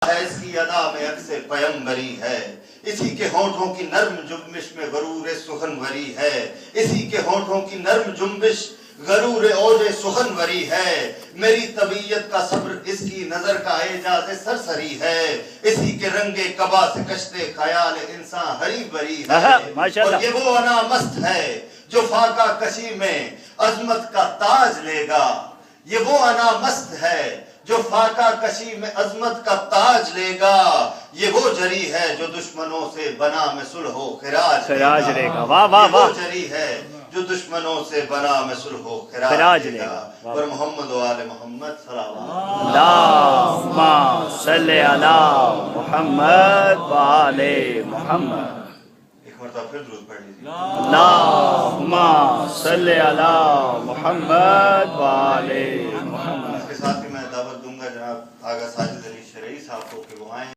ہے اس کی ادا میں عکس پیمبری ہے، اسی کے ہونٹوں کی نرم جنبش میں غرور سخنوری ہے، اسی کے ہونٹوں کی نرم جنبش غرور اوج سخنوری ہے، میری طبیعت کا صبر اس کی نظر کا اعجاز سرسری ہے، اسی کے رنگ قبا سے کشتے خیال انسان ہری بری ہے، اور یہ وہ انا مست ہے جو فاقہ کشی میں عظمت کا تاج لے گا، یہ وہ انا مست ہے جو فاقہ کشی میں عظمت کا تاج لے گا، یہ وہ جری ہے جو دشمنوں سے بنا میں صلح و خراج لے گا، واہ واہ یہ وہ جری ہے جو دشمنوں سے بنا میں صلح و خراج لے گا، اور محمد و آل محمد صلوات اللہم صلی علی محمد و آل محمد۔ ایک مرتبہ پھر درود پڑھ لیجیے۔ اللہم صلی علی محمد و آل محمد۔ اس کے ساتھ ہی میں دعوت دوں گا جناب آغا ساجد علی شرعی صاحب کو کہ وہ آئیں۔